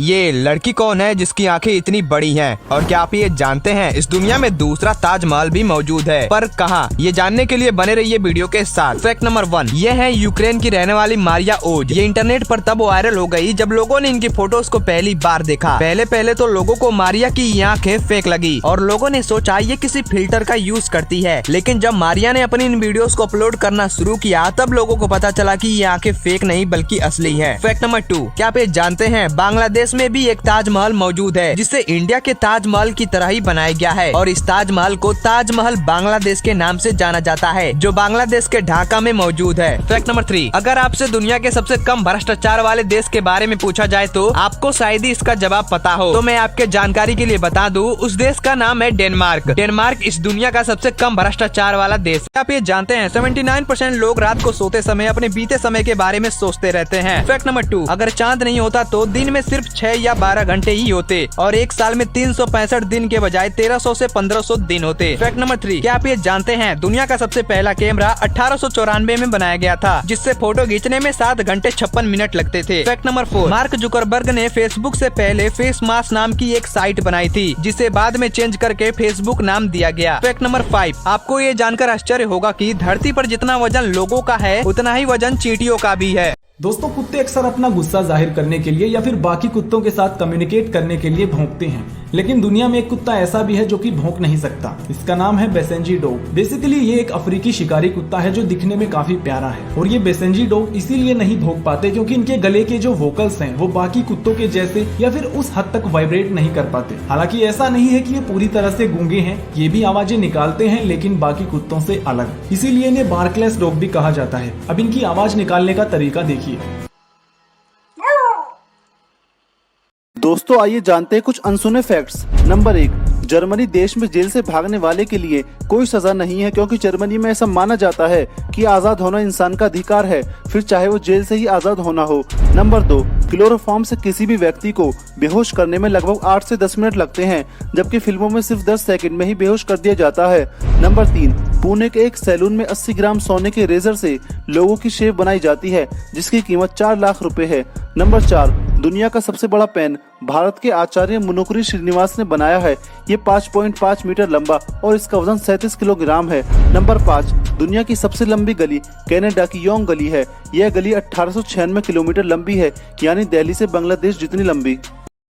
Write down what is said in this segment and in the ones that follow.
ये लड़की कौन है जिसकी आंखें इतनी बड़ी हैं? और क्या आप ये जानते हैं इस दुनिया में दूसरा ताजमहल भी मौजूद है, पर कहाँ? ये जानने के लिए बने रहिए वीडियो के साथ। फैक्ट नंबर 1, ये है यूक्रेन की रहने वाली मारिया ओज। ये इंटरनेट पर तब वायरल हो गई जब लोगों ने इनकी फोटोज को पहली बार देखा। पहले तो लोगों को मारिया की ये आंखें फेक लगी और लोगों ने सोचा ये किसी फिल्टर का यूज करती है, लेकिन जब मारिया ने अपनी इन वीडियोस को अपलोड करना शुरू किया तब लोगों को पता चला कि ये आंखें फेक नहीं बल्कि असली है। फैक्ट नंबर 2, क्या आप ये जानते हैं बांग्लादेश में भी एक ताजमहल मौजूद है जिसे इंडिया के ताजमहल की तरह ही बनाया गया है और इस ताजमहल को ताजमहल बांग्लादेश के नाम से जाना जाता है जो बांग्लादेश के ढाका में मौजूद है। फैक्ट नंबर 3, अगर आपसे दुनिया के सबसे कम भ्रष्टाचार वाले देश के बारे में पूछा जाए तो आपको शायद ही इसका जवाब पता हो, तो मैं आपके जानकारी के लिए बता दूं उस देश का नाम है डेनमार्क। डेनमार्क इस दुनिया का सबसे कम भ्रष्टाचार वाला देश। आप ये जानते हैं 79% लोग रात को सोते समय अपने बीते समय के बारे में सोचते रहते हैं। फैक्ट नंबर 2, अगर चांद नहीं होता तो दिन में सिर्फ 6 या 12 घंटे ही होते और एक साल में 365 दिन के बजाय 1300 से 1500 दिन होते। फैक्ट नंबर 3, क्या आप ये जानते हैं दुनिया का सबसे पहला कैमरा 1894 में बनाया गया था जिससे फोटो खींचने में 7 घंटे 56 मिनट लगते थे। फैक्ट नंबर 4, मार्क जुकरबर्ग ने फेसबुक से पहले फेस मास्क नाम की एक साइट बनाई थी जिसे बाद में चेंज करके फेसबुक नाम दिया गया। फैक्ट नंबर 5, आपको ये जानकर आश्चर्य होगा कि धरती पर जितना वजन लोगों का है उतना ही वजन चींटियों का भी है। दोस्तों, कुत्ते अक्सर अपना गुस्सा जाहिर करने के लिए या फिर बाकी कुत्तों के साथ कम्युनिकेट करने के लिए भौंकते हैं, लेकिन दुनिया में एक कुत्ता ऐसा भी है जो कि भौंक नहीं सकता। इसका नाम है बेसेंजी डॉग। बेसिकली ये एक अफ्रीकी शिकारी कुत्ता है जो दिखने में काफी प्यारा है और ये बेसेंजी डॉग इसीलिए नहीं भौंक पाते क्योंकि इनके गले के जो वोकल्स हैं वो बाकी कुत्तों के जैसे या फिर उस हद तक वाइब्रेट नहीं कर पाते। हालांकि ऐसा नहीं है कि ये पूरी तरह से गूंगे हैं, ये भी आवाजें निकालते हैं लेकिन बाकी कुत्तों से अलग, इसीलिए इन्हें बार्कलेस डॉग भी कहा जाता है। अब इनकी आवाज निकालने का तरीका देखिए। दोस्तों, आइए जानते हैं कुछ अनसुने फैक्ट्स। नंबर 1, जर्मनी देश में जेल से भागने वाले के लिए कोई सजा नहीं है क्योंकि जर्मनी में ऐसा माना जाता है कि आजाद होना इंसान का अधिकार है, फिर चाहे वो जेल से ही आजाद होना हो। नंबर 2, क्लोरोफॉर्म से किसी भी व्यक्ति को बेहोश करने में लगभग 8 से 10 मिनट लगते हैं, जबकि फिल्मों में सिर्फ 10 सेकंड में ही बेहोश कर दिया जाता है। नंबर 3, पुणे के एक सैलून में 80 ग्राम सोने के रेजर से लोगों की शेव बनाई जाती है जिसकी कीमत 4 लाख रुपए है। नंबर 4, दुनिया का सबसे बड़ा पेन भारत के आचार्य मुनुकुरी श्रीनिवास ने बनाया है। ये 5.5 मीटर लंबा और इसका वजन 37 किलोग्राम है। नंबर 5, दुनिया की सबसे लंबी गली कनाडा की योंग गली है। यह गली 1896 किलोमीटर लंबी है, यानी दिल्ली से बांग्लादेश जितनी लंबी।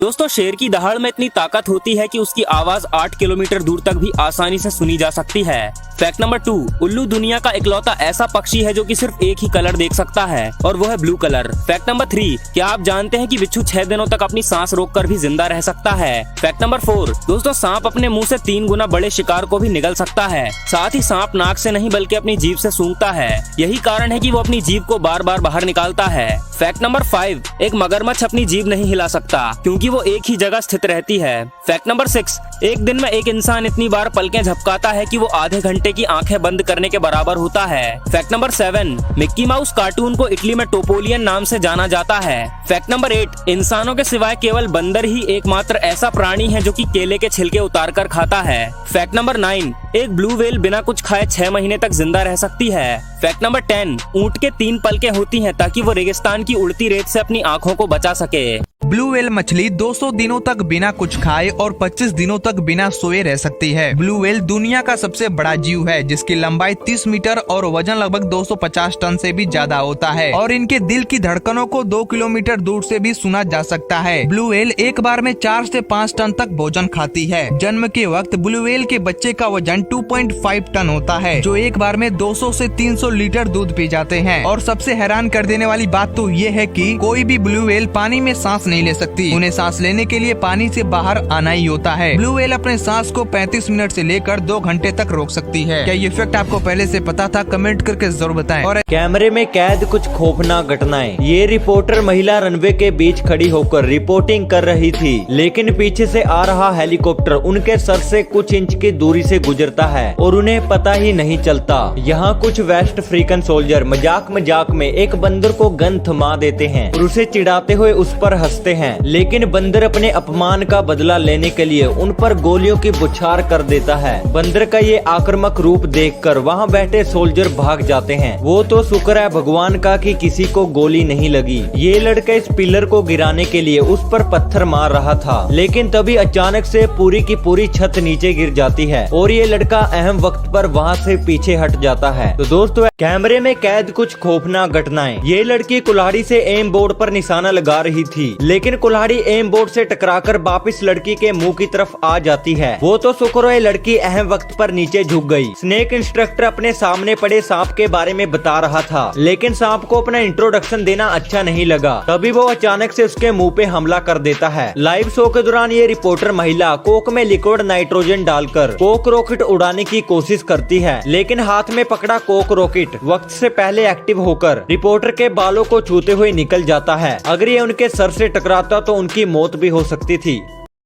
दोस्तों, शेर की दहाड़ में इतनी ताकत होती है कि उसकी आवाज 8 किलोमीटर दूर तक भी आसानी से सुनी जा सकती है। फैक्ट नंबर 2, उल्लू दुनिया का इकलौता ऐसा पक्षी है जो कि सिर्फ एक ही कलर देख सकता है और वो है ब्लू कलर। फैक्ट नंबर 3, क्या आप जानते हैं कि बिच्छू 6 दिनों तक अपनी सांस रोककर भी जिंदा रह सकता है। फैक्ट नंबर 4, दोस्तों, सांप अपने मुंह से 3 गुना बड़े शिकार को भी निगल सकता है। साथ ही सांप नाक से नहीं बल्कि अपनी जीभ से सूंघता है, यही कारण है कि वो अपनी जीभ को बार बार बाहर निकालता है। फैक्ट नंबर 5, एक मगरमच्छ अपनी जीभ नहीं हिला सकता क्योंकि वो एक ही जगह स्थित रहती है। फैक्ट नंबर 6, एक दिन में एक इंसान इतनी बार पलकें झपकाता है कि वो आधे घंटे की आंखें बंद करने के बराबर होता है। Fact number 7, Mickey mouse cartoon को इटली में टोपोलियन नाम से जाना जाता है। फैक्ट नंबर 8, इंसानों के सिवाय केवल बंदर ही एकमात्र ऐसा प्राणी है जो कि केले के छिलके उतार कर खाता है। फैक्ट नंबर 9, एक ब्लू व्हेल बिना कुछ खाए 6 महीने तक जिंदा रह सकती है। फैक्ट नंबर 10, ऊंट के 3 पलकें होती हैं ताकि वो रेगिस्तान की उड़ती रेत से अपनी आंखों को बचा सके। ब्लू व्हेल मछली 200 दिनों तक बिना कुछ खाए और 25 दिनों तक बिना सोए रह सकती है। ब्लू व्हेल दुनिया का सबसे बड़ा जीव है जिसकी लंबाई 30 मीटर और वजन लगभग 250 टन से भी ज्यादा होता है और इनके दिल की धड़कनों को 2 किलोमीटर दूर से भी सुना जा सकता है। ब्लू व्हेल एक बार में 4 से 5 टन तक भोजन खाती है। जन्म के वक्त ब्लू व्हेल के बच्चे का वजन 2.5 टन होता है जो एक बार में 200 से 300 लीटर दूध पी जाते हैं। और सबसे हैरान कर देने वाली बात तो ये है कि कोई भी ब्लू व्हेल पानी में सांस नहीं ले सकती, उन्हें सांस लेने के लिए पानी से बाहर आना ही होता है। ब्लू व्हेल अपने सांस को 35 मिनट से लेकर 2 घंटे तक रोक सकती है। क्या ये फैक्ट आपको पहले से पता था? कमेंट करके जरूर बताएं। और कैमरे में कैद कुछ खौफनाक घटनाएं। ये रिपोर्टर महिला रनवे के बीच खड़ी होकर रिपोर्टिंग कर रही थी, लेकिन पीछे से आ रहा हेलीकॉप्टर उनके सर से कुछ इंच की दूरी से गुजरता है और उन्हें पता ही नहीं चलता। यहाँ कुछ वेस्ट वेस्ट अफ्रीकन सोल्जर मजाक में एक बंदर को गन थमा देते हैं और उसे चिढ़ाते हुए उस पर हंसते हैं, लेकिन बंदर अपने अपमान का बदला लेने के लिए उन पर गोलियों की बौछार कर देता है। बंदर का ये आक्रामक रूप देखकर वहाँ बैठे सोल्जर भाग जाते हैं। वो तो शुक्र है भगवान का कि किसी को गोली नहीं लगी। ये लड़का इस पिलर को गिराने के लिए उस पर पत्थर मार रहा था, लेकिन तभी अचानक से पूरी की पूरी छत नीचे गिर जाती है और ये लड़का अहम वक्त पर वहाँ से पीछे हट जाता है। तो दोस्तों, कैमरे में कैद कुछ खौफनाक घटनाएं। ये लड़की कुल्हाड़ी से एम बोर्ड पर निशाना लगा रही थी, लेकिन कुल्हाड़ी एम बोर्ड से टकराकर वापस लड़की के मुंह की तरफ आ जाती है। वो तो शुक्र है लड़की अहम वक्त पर नीचे झुक गई। स्नेक इंस्ट्रक्टर अपने सामने पड़े सांप के बारे में बता रहा था, लेकिन सांप को अपना इंट्रोडक्शन देना अच्छा नहीं लगा। तभी वो अचानक से उसके मुंह पे हमला कर देता है। लाइव शो के दौरान ये रिपोर्टर महिला कोक में लिक्विड नाइट्रोजन डालकर कोक रॉकेट उड़ाने की कोशिश करती है, लेकिन हाथ में पकड़ा कोक रॉकेट वक्त से पहले एक्टिव होकर रिपोर्टर के बालों को छूते हुए निकल जाता है। अगर ये उनके सर से टकराता तो उनकी मौत भी हो सकती थी।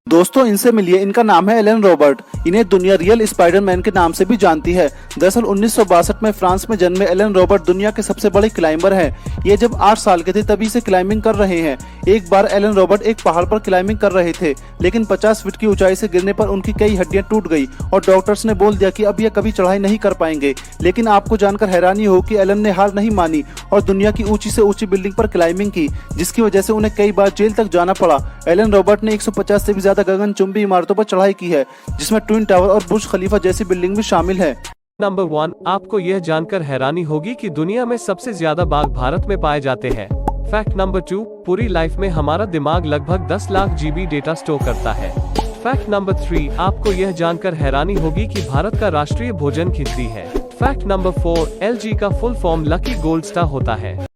दोस्तों, इनसे मिलिए। इनका नाम है एलन रॉबर्ट। इन्हें दुनिया रियल स्पाइडरमैन के नाम से भी जानती है। दरअसल 1962 में फ्रांस में जन्मे एलन रॉबर्ट दुनिया के सबसे बड़े क्लाइंबर हैं। ये जब 8 साल के थे तभी से क्लाइंबिंग कर रहे हैं। एक बार एलन रॉबर्ट एक पहाड़ पर क्लाइंबिंग कर रहे थे, लेकिन 50 फीट की ऊंचाई से गिरने पर उनकी कई हड्डियां टूट गई और डॉक्टर्स ने बोल दिया कि अब ये कभी चढ़ाई नहीं कर पाएंगे। लेकिन आपको जानकर हैरानी हो कि एलन ने हार नहीं मानी और दुनिया की ऊंची से ऊंची बिल्डिंग पर क्लाइंबिंग की, जिसकी वजह से उन्हें कई बार जेल तक जाना पड़ा। एलन रॉबर्ट ने 150 से भी ज्यादा गगनचुंबी इमारतों पर चढ़ाई की है, जिसमें ट्विन टावर और बुर्ज खलीफा जैसी बिल्डिंग भी शामिल है। नंबर 1, आपको यह जानकर हैरानी होगी कि दुनिया में सबसे ज्यादा बाघ भारत में पाए जाते हैं। फैक्ट नंबर 2, पूरी लाइफ में हमारा दिमाग लगभग 10 लाख GB डेटा स्टोर करता है। फैक्ट नंबर 3, आपको यह जानकर हैरानी होगी कि भारत का राष्ट्रीय भोजन खिचड़ी है। फैक्ट नंबर 4, LG का full form lucky gold star होता है।